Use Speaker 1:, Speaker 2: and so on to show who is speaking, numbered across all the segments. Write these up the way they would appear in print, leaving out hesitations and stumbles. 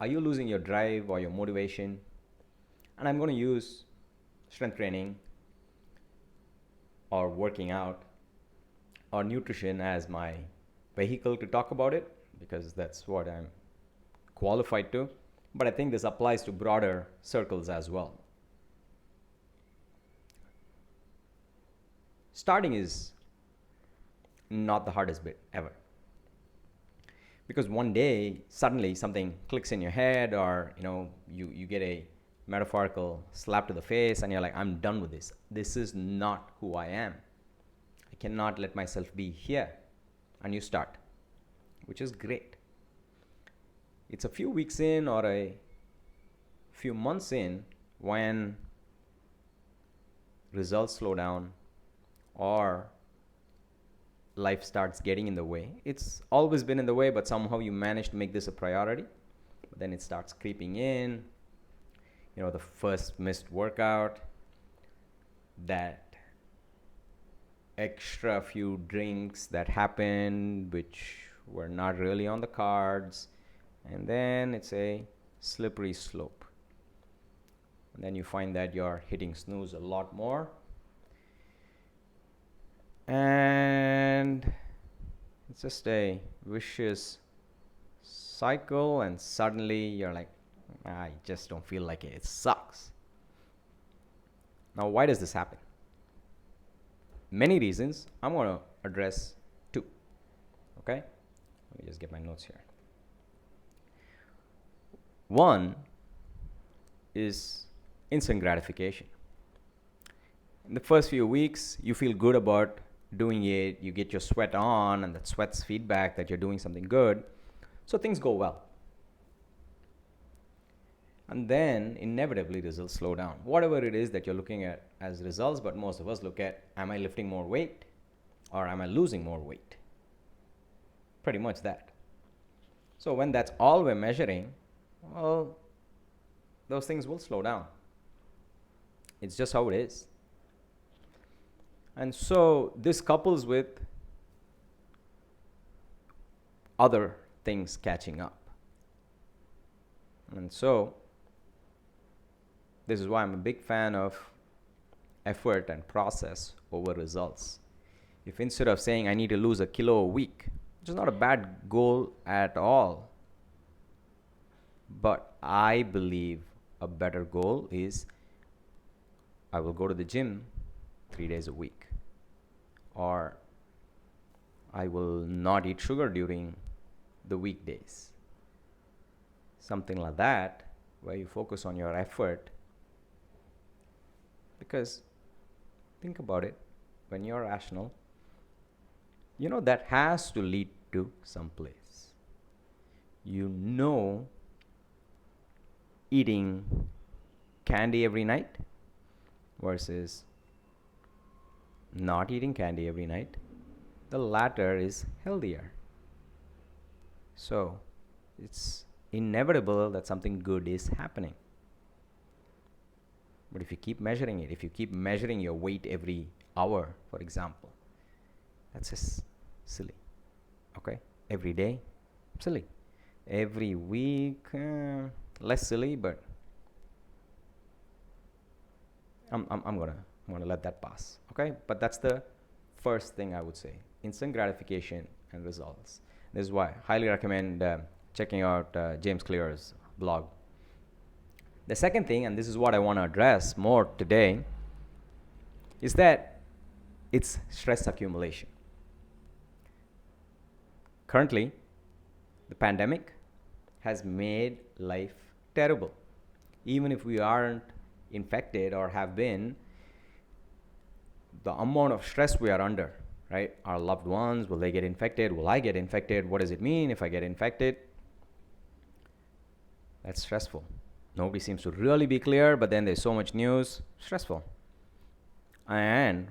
Speaker 1: Are you losing your drive or your motivation? And I'm going to use strength training or working out or nutrition as my vehicle to talk about it because that's what I'm qualified to. But I think this applies to broader circles as well. Starting is not the hardest bit ever. Because one day suddenly something clicks in your head, or you get a metaphorical slap to the face and you're like, I'm done with this. This is not who I am. I cannot let myself be here. And you start, which is great. It's a few weeks in or a few months in when results slow down or life starts getting in the way. It's always been in the way, but somehow you manage to make this a priority. But then it starts creeping in. The first missed workout, that extra few drinks that happened, which were not really on the cards. And then it's a slippery slope. And then you find that you're hitting snooze a lot more. And it's just a vicious cycle, and suddenly you're like, I just don't feel like it. It sucks. Now, why does this happen? Many reasons. I'm going to address two. Okay? Let me just get my notes here. One is instant gratification. In the first few weeks, you feel good about doing it. You get your sweat on, and that sweat's feedback that you're doing something good. So things go well. And then inevitably results slow down. Whatever it is that you're looking at as results, but most of us look at, am I lifting more weight or am I losing more weight? Pretty much that. So when that's all we're measuring, well, those things will slow down. It's just how it is. And so this couples with other things catching up. And so this is why I'm a big fan of effort and process over results. If instead of saying I need to lose a kilo a week, which is not a bad goal at all, but I believe a better goal is I will go to the gym 3 days a week, or I will not eat sugar during the weekdays. Something like that, where you focus on your effort. Because think about it, when you're rational, that has to lead to some place. Eating candy every night versus not eating candy every night, the latter is healthier. So it's inevitable that something good is happening. But if you keep measuring it, if you keep measuring your weight every hour, for example, that's just silly. Okay? Every day, silly. Every week, less silly, but I'm gonna let that pass. Okay? But that's the first thing I would say: instant gratification and results. This is why I highly recommend checking out James Clear's blog. The second thing, and this is what I want to address more today, is that it's stress accumulation. Currently, the pandemic has made life terrible. Even if we aren't infected or have been, the amount of stress we are under, right? Our loved ones, will they get infected? Will I get infected? What does it mean if I get infected? That's stressful. Nobody seems to really be clear, but then there's so much news. Stressful. And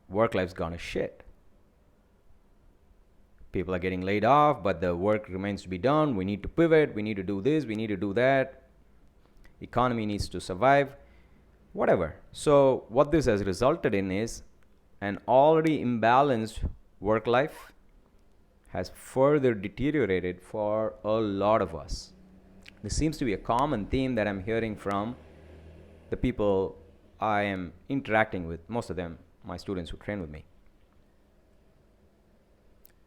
Speaker 1: work life's gone to shit. People are getting laid off, but the work remains to be done. We need to pivot. We need to do this. We need to do that. Economy needs to survive. Whatever. So what this has resulted in is an already imbalanced work life has further deteriorated for a lot of us. This seems to be a common theme that I'm hearing from the people I am interacting with, most of them my students who train with me.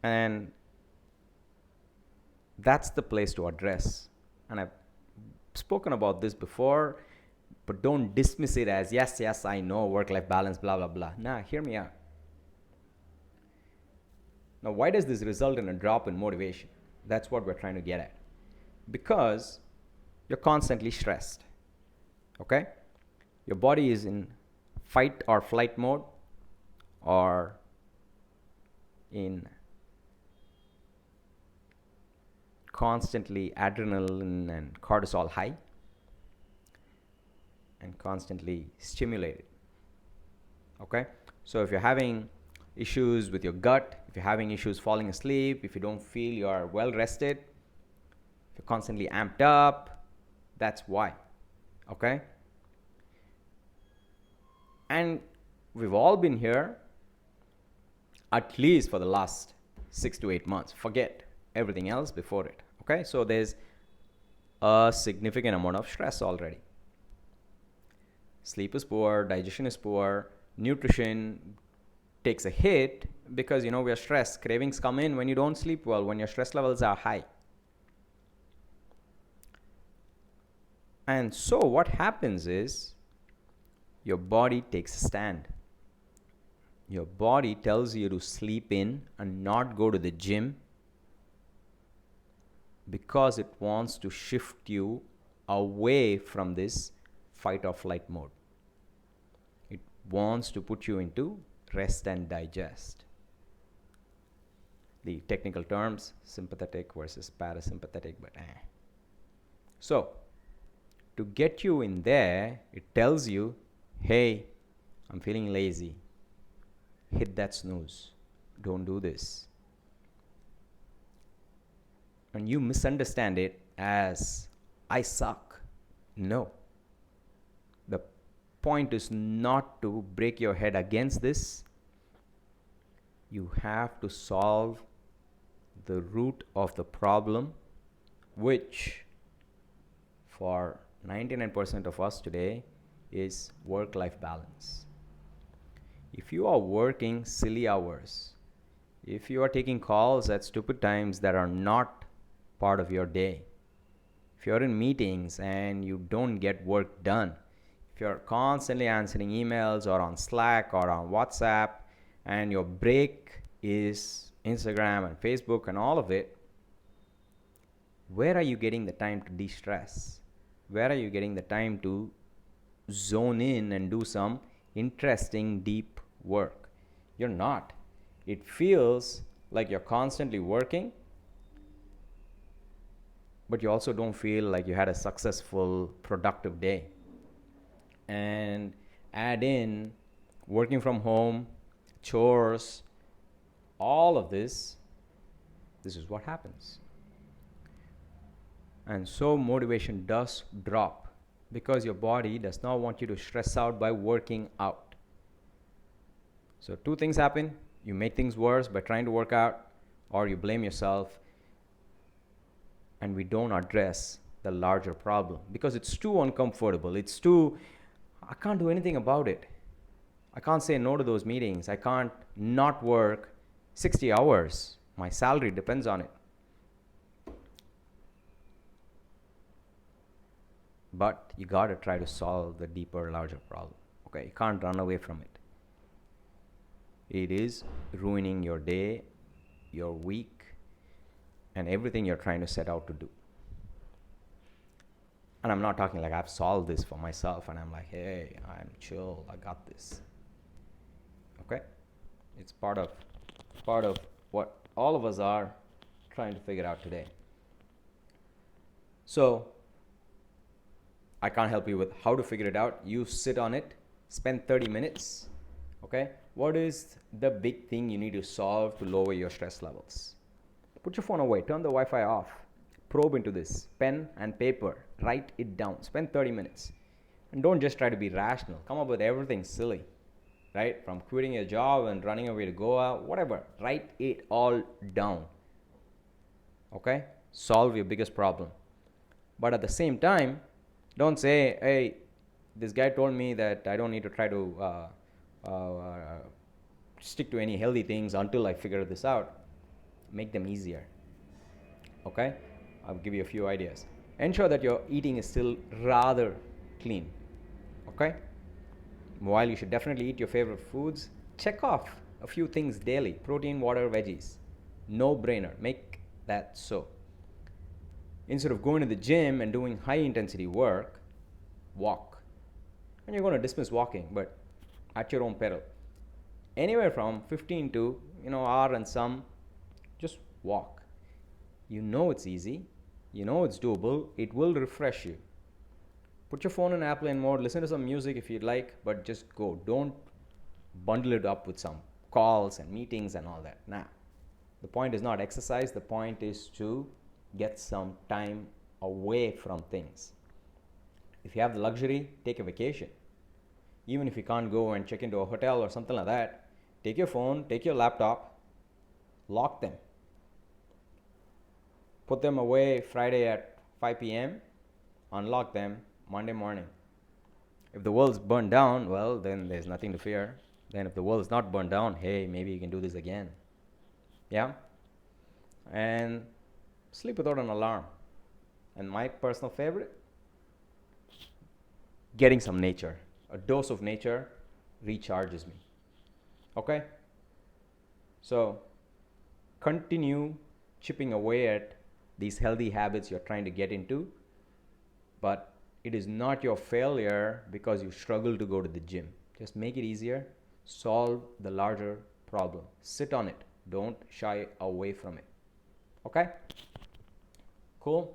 Speaker 1: And that's the place to address. And I've spoken about this before, but don't dismiss it as, yes, I know, work-life balance, blah, blah, blah. Nah, hear me out. Now, why does this result in a drop in motivation? That's what we're trying to get at. Because you're constantly stressed, okay? Your body is in fight or flight mode, or in constantly adrenaline and cortisol high, and constantly stimulated, okay? So if you're having issues with your gut, if you're having issues falling asleep, if you don't feel you're well rested, if you're constantly amped up, that's why, okay? And we've all been here at least for the last 6 to 8 months. Forget everything else before it, okay? So there's a significant amount of stress already. Sleep is poor, digestion is poor, nutrition takes a hit because, we are stressed. Cravings come in when you don't sleep well, when your stress levels are high. And so what happens is your body takes a stand. Your body tells you to sleep in and not go to the gym because it wants to shift you away from this fight or flight mode. It wants to put you into rest and digest. The technical terms, sympathetic versus parasympathetic, but So, to get you in there, it tells you, hey, I'm feeling lazy. Hit that snooze. Don't do this. And you misunderstand it as, I suck. No. The point is not to break your head against this. You have to solve the root of the problem, which for 99% of us today is work-life balance. If you are working silly hours, if you are taking calls at stupid times that are not part of your day, if you're in meetings and you don't get work done, if you're constantly answering emails or on Slack or on WhatsApp, and your break is Instagram and Facebook and all of it, where are you getting the time to de-stress? Where are you getting the time to zone in and do some interesting, deep work? You're not. It feels like you're constantly working, but you also don't feel like you had a successful, productive day. And add in working from home, chores, all of this is what happens. And so motivation does drop because your body does not want you to stress out by working out. So two things happen. You make things worse by trying to work out, or you blame yourself, and we don't address the larger problem because it's too uncomfortable. I can't do anything about it. I can't say no to those meetings. I can't not work 60 hours. My salary depends on it. But you got to try to solve the deeper, larger problem. Okay, you can't run away from it. It is ruining your day, your week, and everything you're trying to set out to do. And I'm not talking like I've solved this for myself and I'm like, hey, I'm chill, I got this. Okay? It's part of what all of us are trying to figure out today. So, I can't help you with how to figure it out. You sit on it, spend 30 minutes. Okay? What is the big thing you need to solve to lower your stress levels? Put your phone away, turn the Wi-Fi off, probe into this, pen and paper, write it down, spend 30 minutes. And don't just try to be rational. Come up with everything silly, right? From quitting your job and running away to Goa, whatever. Write it all down. Okay? Solve your biggest problem. But at the same time, don't say, hey, this guy told me that I don't need to try to stick to any healthy things until I figure this out. Make them easier. Okay? I'll give you a few ideas. Ensure that your eating is still rather clean. Okay? While you should definitely eat your favorite foods, check off a few things daily: protein, water, veggies. No brainer. Make that so. Instead of going to the gym and doing high intensity work, walk. And you're going to dismiss walking, but at your own peril. Anywhere from 15 to hour and some, just walk. You know it's easy, you know it's doable, it will refresh you. Put your phone in airplane mode, listen to some music if you'd like, but just go. Don't bundle it up with some calls and meetings and all that. Nah. The point is not exercise, the point is to get some time away from things. If you have the luxury, take a vacation. Even if you can't go and check into a hotel or something like that, take your phone, take your laptop, lock them. Put them away Friday at 5 p.m., unlock them Monday morning. If the world's burned down, well, then there's nothing to fear. Then if the world is not burned down, hey, maybe you can do this again. Yeah? And sleep without an alarm. And my personal favorite, getting some nature. A dose of nature recharges me. Okay? So continue chipping away at these healthy habits you're trying to get into, but it is not your failure because you struggle to go to the gym. Just make it easier. Solve the larger problem. Sit on it. Don't shy away from it. Okay? Cool?